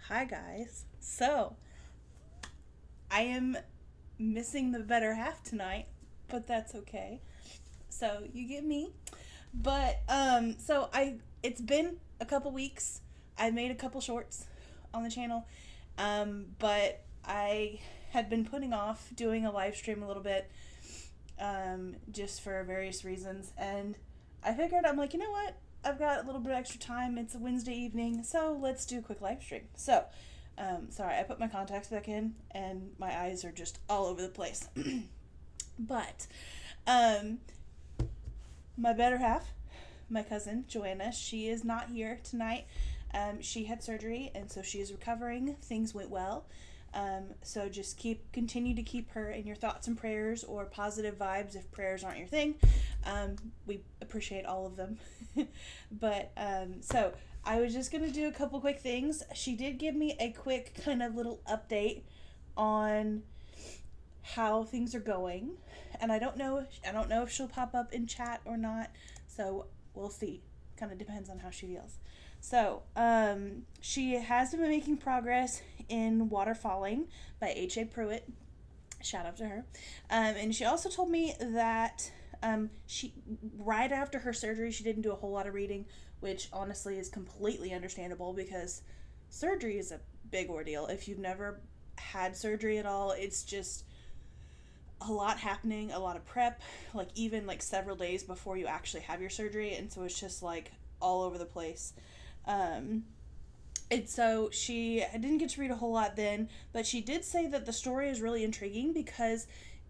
Hi guys. So, I am missing the better half tonight, but that's okay. So, you get me. But it's been a couple weeks. I made a couple shorts on the channel. But I had been putting off doing a live stream a little bit just for various reasons, and I figured I'm like, you know what? I've got a little bit of extra time. It's a Wednesday evening, so let's do a quick live stream. So, sorry, I put my contacts back in, and my eyes are just all over the place. But, um, my better half, my cousin Joanna, she is not here tonight. She had surgery, and so she is recovering. Things went well. So just continue to keep her in your thoughts and prayers, or positive vibes if prayers aren't your thing. We appreciate all of them. But so I was just gonna do a couple quick things. She did give me a quick kind of little update on how things are going, and I don't know if she'll pop up in chat or not. So we'll see. Kind of depends on how she feels. So, she has been making progress in Waterfalling by H.A. Pruitt. Shout out to her. And she also told me that she right after her surgery, she didn't do a whole lot of reading, which honestly is completely understandable because surgery is a big ordeal. If you've never had surgery at all, it's just a lot happening, a lot of prep, like even like several days before you actually have your surgery, and so it's just like all over the place. And so she didn't get to read a whole lot then, but she did say that the story is really intriguing because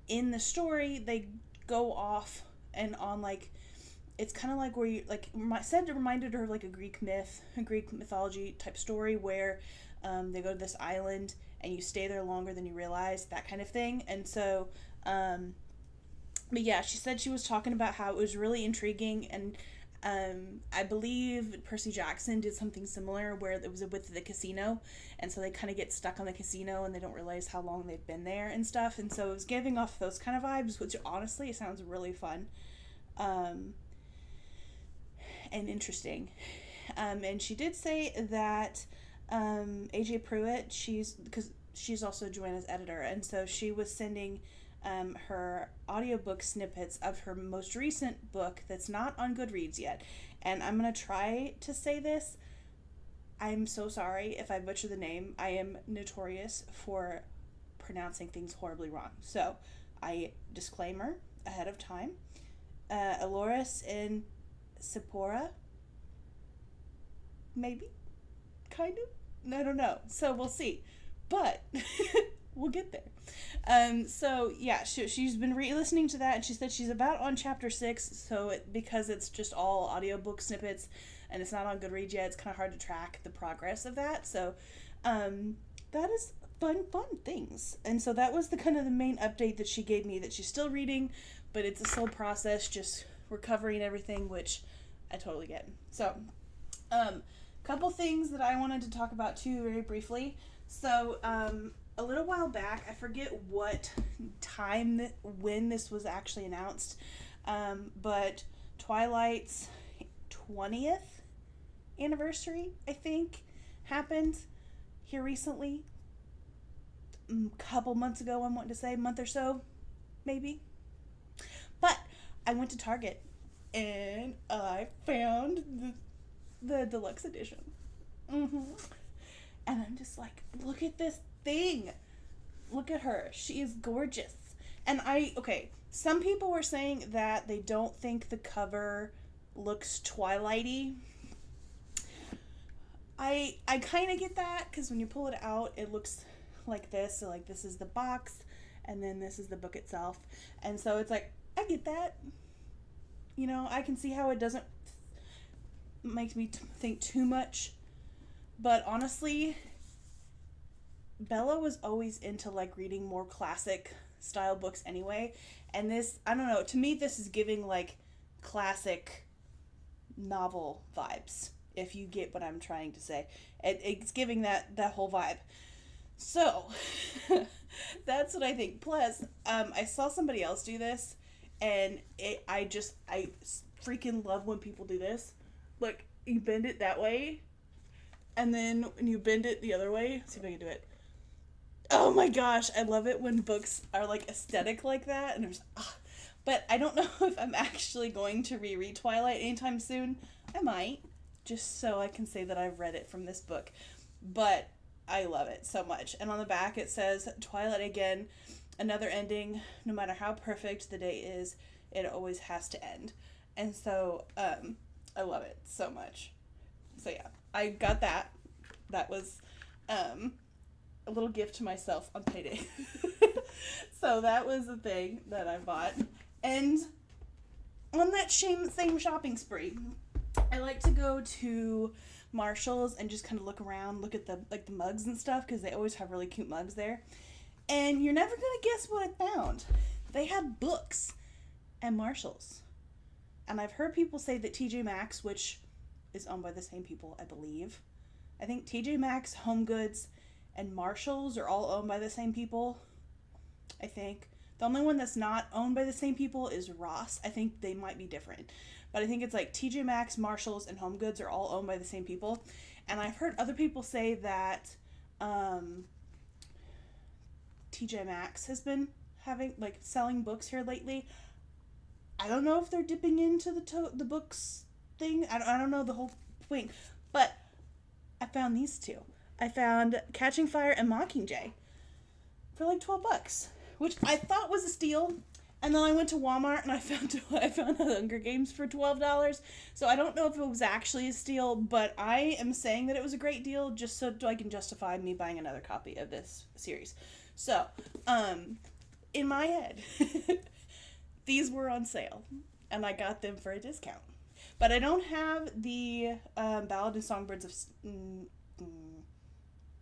in the story they go off and on like, it's kind of like where you like said it reminded her of like a Greek mythology type story where they go to this island and you stay there longer than you realize, that kind of thing. And so but yeah, she said she was talking about how it was really intriguing, and I believe Percy Jackson did something similar where it was with the casino, and so they kind of get stuck on the casino and they don't realize how long they've been there and stuff, and so it was giving off those kind of vibes, which honestly sounds really fun and interesting. And she did say that AJ Pruitt, because she's also Joanna's editor, and so she was sending her audiobook snippets of her most recent book that's not on Goodreads yet. And I'm going to try to say this. I'm so sorry if I butcher the name. I am notorious for pronouncing things horribly wrong. So, disclaimer ahead of time. Aloris in Sephora? Maybe? Kind of? I don't know. So we'll see. But we'll get there. So yeah, she's been re-listening to that, and she said she's about on chapter 6, so because it's just all audiobook snippets and it's not on Goodreads yet, it's kind of hard to track the progress of that. So that is fun things. And so that was the kind of the main update that she gave me, that she's still reading, but it's a slow process, just recovering everything, which I totally get. So couple things that I wanted to talk about too very briefly. So a little while back, I forget what time when this was actually announced, but Twilight's 20th anniversary, I think, happened here recently. A couple months ago, I'm wanting to say, month or so, maybe. But I went to Target and I found the deluxe edition. And I'm just like, look at this thing. Look at her. She is gorgeous. And some people were saying that they don't think the cover looks Twilighty. I kind of get that, because when you pull it out, it looks like this. So like, this is the box, and then this is the book itself. And so it's like, I get that. You know, I can see how it doesn't make me think too much. But honestly, Bella was always into like reading more classic style books anyway, and this, I don't know, to me this is giving like classic novel vibes, if you get what I'm trying to say. It's giving that whole vibe. So that's what I think. Plus I saw somebody else do this, and I freaking love when people do this. Look, you bend it that way and then when you bend it the other way, see if I can do it. Oh my gosh, I love it when books are like aesthetic like that, and there's, but I don't know if I'm actually going to reread Twilight anytime soon. I might, just so I can say that I've read it from this book, but I love it so much. And on the back it says, Twilight again, another ending. No matter how perfect the day is, it always has to end. And so, I love it so much. So yeah, I got that. That was, a little gift to myself on payday. So that was the thing that I bought. And on that same shopping spree, I like to go to Marshall's and just kind of look around, look at the mugs and stuff, because they always have really cute mugs there. And you're never gonna guess what I found. They had books at Marshall's. And I've heard people say that TJ Maxx, which is owned by the same people, I believe. I think TJ Maxx, Home Goods, and Marshall's are all owned by the same people, I think. The only one that's not owned by the same people is Ross. I think they might be different. But I think it's like TJ Maxx, Marshall's, and Home Goods are all owned by the same people. And I've heard other people say that TJ Maxx has been selling books here lately. I don't know if they're dipping into the books thing. I don't know the whole thing. But I found these two. I found Catching Fire and Mockingjay for like $12, which I thought was a steal. And then I went to Walmart and I found the Hunger Games for $12. So I don't know if it was actually a steal, but I am saying that it was a great deal just so I can justify me buying another copy of this series. So, in my head, these were on sale and I got them for a discount. But I don't have the Ballad and Songbirds of...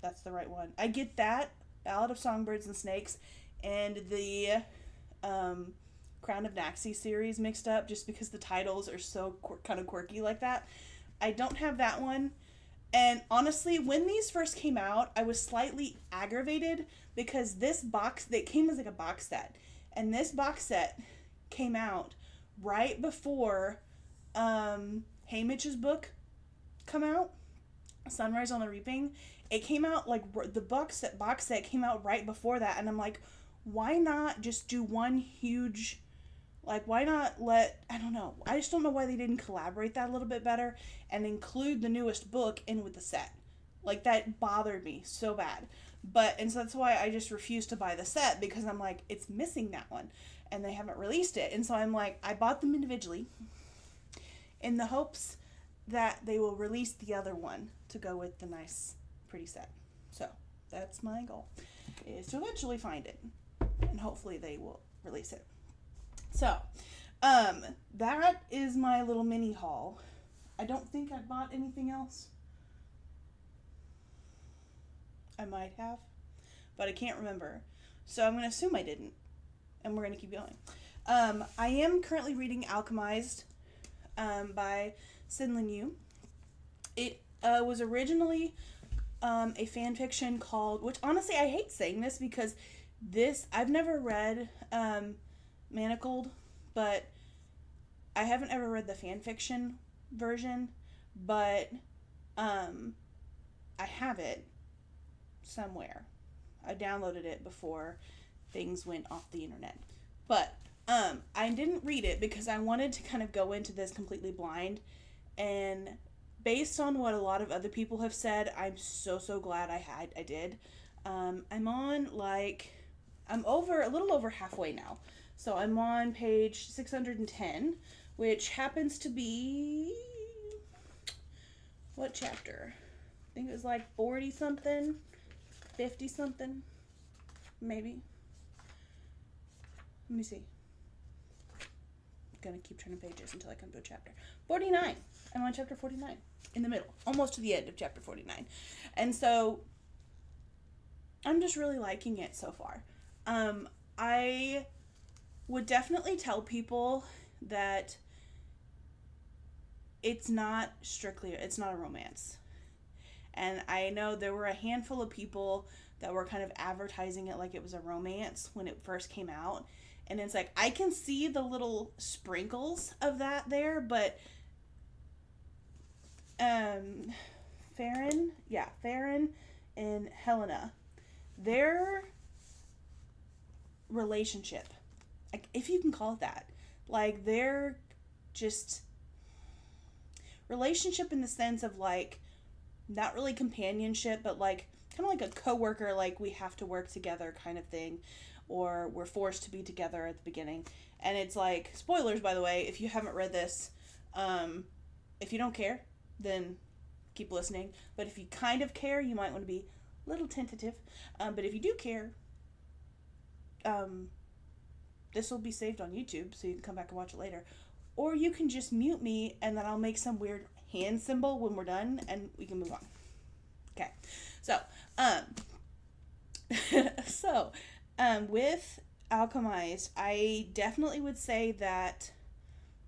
that's the right one. I get that, Ballad of Songbirds and Snakes, and the Crown of Naxi series mixed up just because the titles are so kind of quirky like that. I don't have that one. And honestly, when these first came out, I was slightly aggravated because this box, they came as like a box set. And this box set came out right before Haymitch's book come out, Sunrise on the Reaping. It came out like the box set came out right before that, and I'm like, why not just do one huge, why not I don't know. I just don't know why they didn't collaborate that a little bit better and include the newest book in with the set. That bothered me so bad. And so that's why I just refused to buy the set, because I'm like, it's missing that one and they haven't released it. And so I'm like, I bought them individually in the hopes that they will release the other one to go with the nice, pretty set. So that's my goal, is to eventually find it, and hopefully they will release it. So that is my little mini haul. I don't think I bought anything else. I might have, but I can't remember. So I'm going to assume I didn't, and we're going to keep going. I am currently reading Alchemized by Sin Yu. It was originally a fan fiction called, which honestly I hate saying this because I've never read Manacled, but I haven't ever read the fan fiction version, but I have it somewhere. I downloaded it before things went off the internet. But I didn't read it because I wanted to kind of go into this completely blind, and based on what a lot of other people have said, I'm so glad I did. I'm on I'm a little over halfway now. So I'm on page 610, which happens to be, what chapter? I think it was 40 something, 50 something, maybe. Let me see. I'm gonna keep turning pages until I come to a chapter. 49. I'm on chapter 49, in the middle, almost to the end of chapter 49. And so I'm just really liking it so far. I would definitely tell people that it's not a romance. And I know there were a handful of people that were kind of advertising it like it was a romance when it first came out. And it's I can see the little sprinkles of that there, but Farron and Helena, their relationship, like, if you can call it that, like, they're just relationship in the sense of, like, not really companionship, but, like, kind of like a coworker, like, we have to work together kind of thing, or we're forced to be together at the beginning. And it's like, spoilers, by the way, if you haven't read this, if you don't care, then keep listening. But if you kind of care, you might want to be a little tentative. But if you do care, this will be saved on YouTube, so you can come back and watch it later. Or you can just mute me, and then I'll make some weird hand symbol when we're done, and we can move on. Okay. So, with Alchemized, I definitely would say that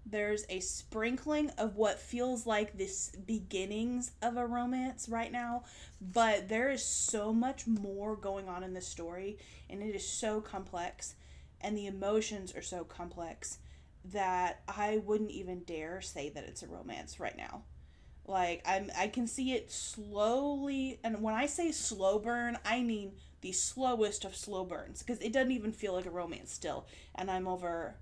there's a sprinkling of what feels like this beginnings of a romance right now, but there is so much more going on in this story, and it is so complex, and the emotions are so complex that I wouldn't even dare say that it's a romance right now. Like, I can see it slowly, and when I say slow burn, I mean the slowest of slow burns, because it doesn't even feel like a romance still, and I'm over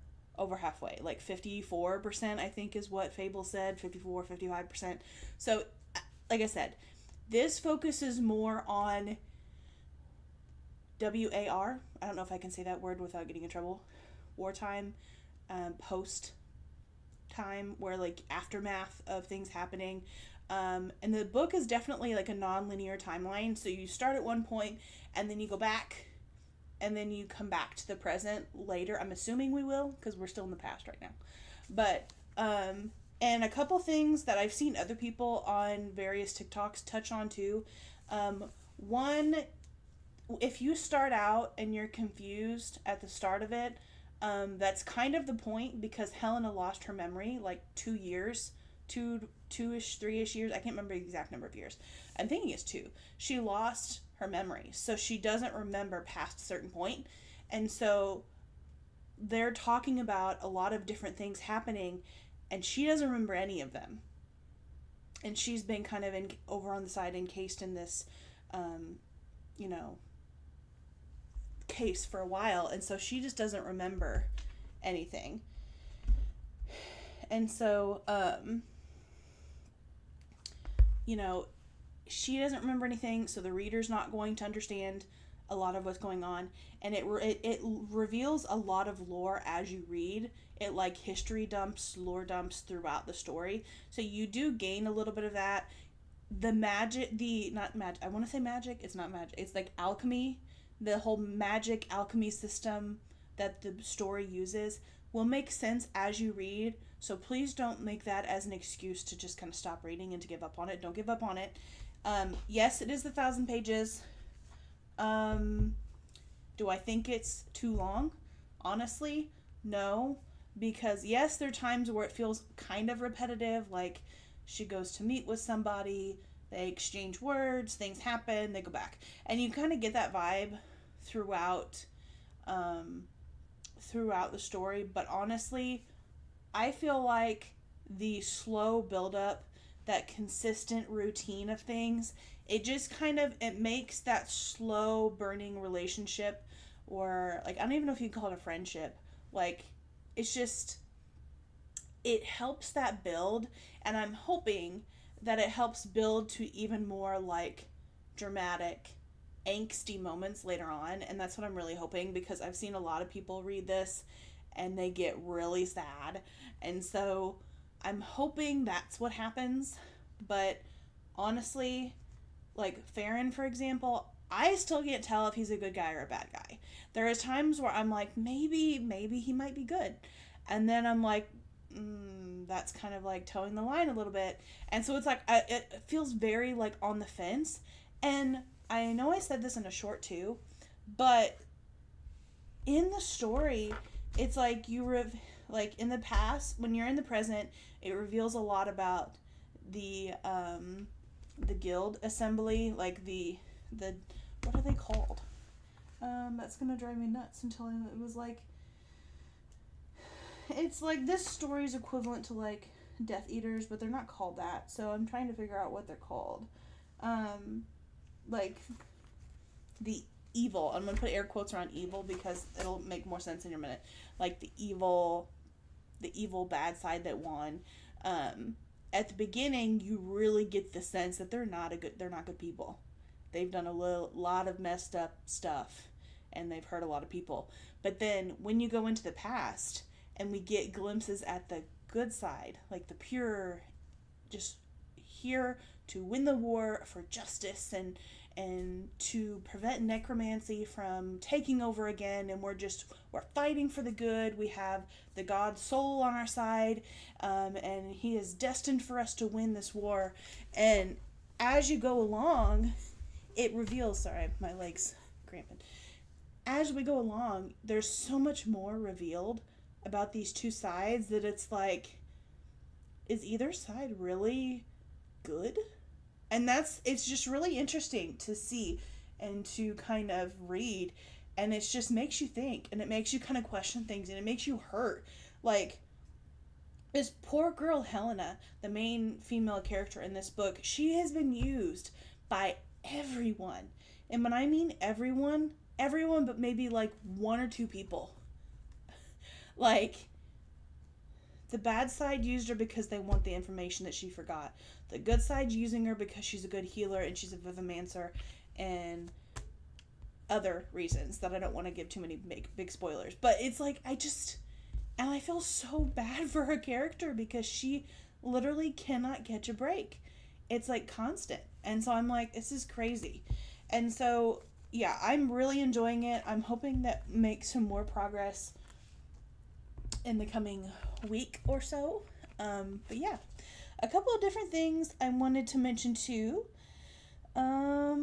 halfway, like 54%, I think is what Fable said, 55%. So, like I said, this focuses more on WAR. I don't know if I can say that word without getting in trouble. Wartime, post time, where, like, aftermath of things happening. And the book is definitely like a non-linear timeline. So you start at one point, and then you go back, and then you come back to the present later. I'm assuming we will, because we're still in the past right now. But, and a couple things that I've seen other people on various TikToks touch on too. One, if you start out and you're confused at the start of it, that's kind of the point, because Helena lost her memory like 2 years, two-ish, 3-ish years. I can't remember the exact number of years. I'm thinking it's 2. She lost her memory, so she doesn't remember past a certain point. And so they're talking about a lot of different things happening, and she doesn't remember any of them. And she's been kind of over on the side encased in this, case for a while, and so she just doesn't remember anything. And so, she doesn't remember anything, so the reader's not going to understand a lot of what's going on, and it reveals a lot of lore as you read. It, like, history dumps, lore dumps throughout the story, so you do gain a little bit of that. The magic, I want to say magic, it's not magic, it's like alchemy. The whole magic alchemy system that the story uses will make sense as you read, so please don't make that as an excuse to just kind of stop reading and to give up on it. Don't give up on it. Yes, it is 1,000 pages. Do I think it's too long? Honestly, no, because yes, there are times where it feels kind of repetitive, like she goes to meet with somebody, they exchange words, things happen, they go back. And you kind of get that vibe throughout the story. But honestly, I feel like the slow buildup, that consistent routine of things, it just kind of, it makes that slow burning relationship, or, like, I don't even know if you can call it a friendship. Like, it's just, it helps that build, and I'm hoping that it helps build to even more, like, dramatic, angsty moments later on, and that's what I'm really hoping, because I've seen a lot of people read this and they get really sad, and so I'm hoping that's what happens. But honestly, like Farron, for example, I still can't tell if he's a good guy or a bad guy. There is times where I'm like, maybe he might be good, and then I'm like, that's kind of like towing the line a little bit. And so it's like, it feels very, like, on the fence. And I know I said this in a short too, but in the story, it's like like in the past, when you're in the present, it reveals a lot about the guild assembly, like the what are they called? That's gonna drive me nuts until it was like, it's like this story's equivalent to, like, Death Eaters, but they're not called that, so I'm trying to figure out what they're called. like the evil. I'm gonna put air quotes around evil because it'll make more sense in a minute. Like the evil bad side that won. At the beginning, you really get the sense that they're not good people. They've done a lot of messed up stuff, and they've hurt a lot of people. But then when you go into the past, and we get glimpses at the good side, like the pure, just here to win the war for justice and to prevent necromancy from taking over again, and we're fighting for the good. We have the god soul on our side, and he is destined for us to win this war. And as you go along, it reveals, sorry, my legs cramping. As we go along, there's so much more revealed about these two sides that it's like, is either side really good? And it's just really interesting to see and to kind of read, and it just makes you think, and it makes you kind of question things, and it makes you hurt. Like, this poor girl Helena, the main female character in this book, she has been used by everyone. And when I mean everyone but maybe like one or two people. Like, the bad side used her because they want the information that she forgot. The good side's using her because she's a good healer and she's a vivimancer and other reasons that I don't want to give too many big spoilers. But it's like, and I feel so bad for her character because she literally cannot catch a break. It's like constant. And so I'm like, this is crazy. And so, yeah, I'm really enjoying it. I'm hoping that makes some more progress in the coming week or so. But yeah, a couple of different things I wanted to mention too. I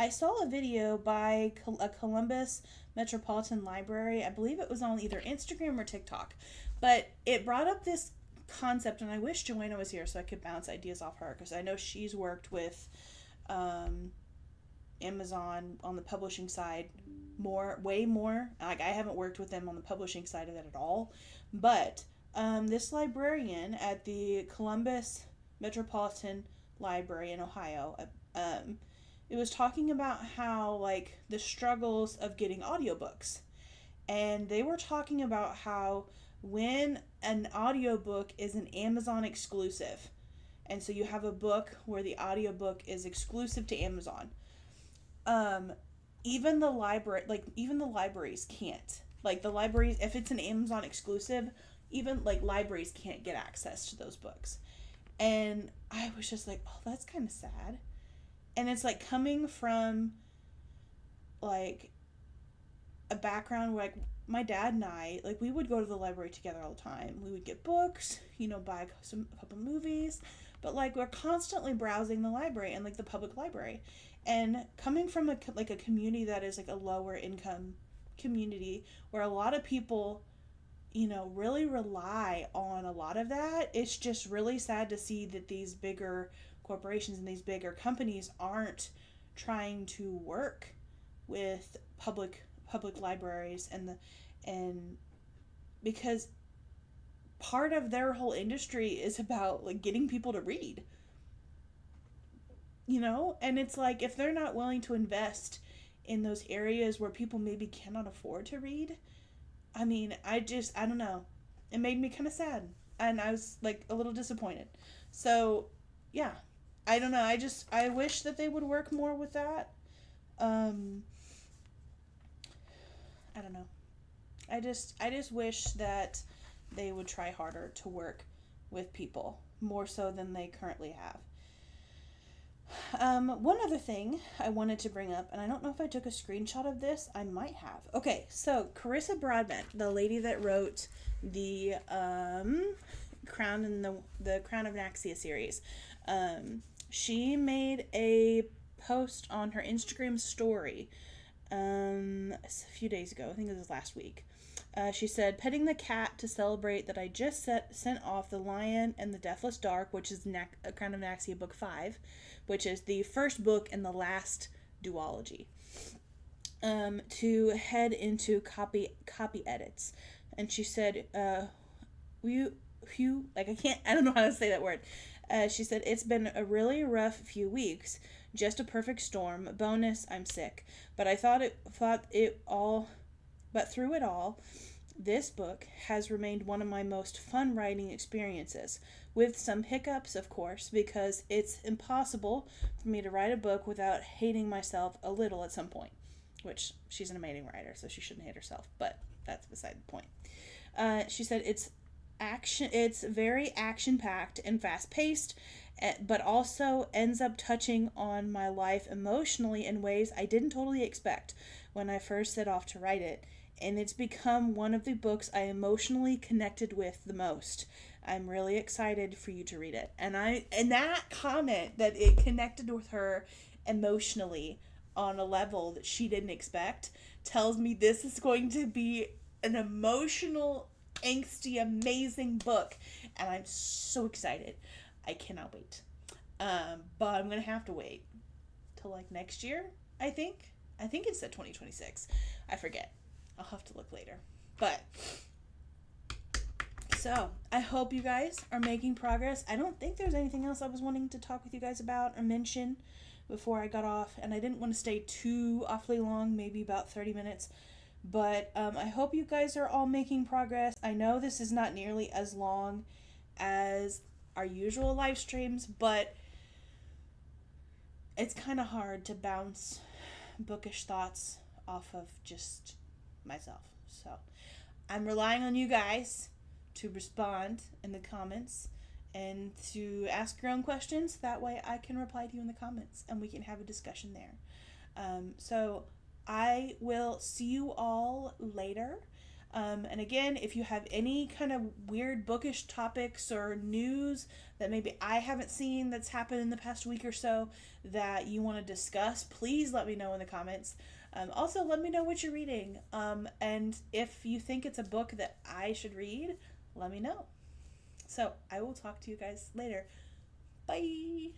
saw a video by a Columbus Metropolitan Library. I believe it was on either Instagram or TikTok, but it brought up this concept, and I wish Joanna was here so I could bounce ideas off her, because I know she's worked with Amazon on the publishing side way more. Like, I haven't worked with them on the publishing side of it at all, but this librarian at the Columbus Metropolitan Library in Ohio, it was talking about how, like, the struggles of getting audiobooks, and they were talking about how when an audiobook is an Amazon exclusive, and so you have a book where the audiobook is exclusive to Amazon, even the libraries can't. Like, the libraries, if it's an Amazon exclusive, even, like, libraries can't get access to those books. And I was just like, oh, that's kind of sad. And it's, like, coming from, like, a background where, like, my dad and I, like, we would go to the library together all the time. We would get books, buy a couple movies, but, like, we're constantly browsing the library and, like, the public library. And coming from a community that is, like, a lower income community where a lot of people, really rely on a lot of that, it's just really sad to see that these bigger corporations and these bigger companies aren't trying to work with public libraries and because part of their whole industry is about, like, getting people to read. And it's like, if they're not willing to invest in those areas where people maybe cannot afford to read, I mean, I don't know. It made me kind of sad, and I was, like, a little disappointed. So, yeah, I don't know. I wish that they would work more with that. I don't know. I just wish that they would try harder to work with people more so than they currently have. One other thing I wanted to bring up, and I don't know if I took a screenshot of this. I might have. Okay, so Carissa Broadbent, the lady that wrote the Crown and the Crown of Naxia series, she made a post on her Instagram story a few days ago. I think it was last week. She said, petting the cat to celebrate that I just sent off The Lion and the Deathless Dark, which is Crown of Naxia book 5, which is the first book in the last duology, to head into copy edits. And she said, I don't know how to say that word. She said, it's been a really rough few weeks. Just a perfect storm. Bonus, I'm sick. But I thought it all, but through it all, this book has remained one of my most fun writing experiences, with some hiccups, of course, because it's impossible for me to write a book without hating myself a little at some point, which she's an amazing writer, so she shouldn't hate herself, but that's beside the point. She said it's very action-packed and fast-paced, but also ends up touching on my life emotionally in ways I didn't totally expect when I first set off to write it. And it's become one of the books I emotionally connected with the most. I'm really excited for you to read it. And that comment that it connected with her emotionally on a level that she didn't expect tells me this is going to be an emotional, angsty, amazing book. And I'm so excited. I cannot wait. But I'm going to have to wait till like next year, I think. I think it said 2026. I forget. I'll have to look later. But, so, I hope you guys are making progress. I don't think there's anything else I was wanting to talk with you guys about or mention before I got off. And I didn't want to stay too awfully long, maybe about 30 minutes. But I hope you guys are all making progress. I know this is not nearly as long as our usual live streams, but it's kind of hard to bounce bookish thoughts off of just myself. So I'm relying on you guys to respond in the comments and to ask your own questions. That way I can reply to you in the comments and we can have a discussion there. So I will see you all later. And again, if you have any kind of weird bookish topics or news that maybe I haven't seen that's happened in the past week or so that you want to discuss, please let me know in the comments. Also, let me know what you're reading. And if you think it's a book that I should read, let me know. So I will talk to you guys later. Bye.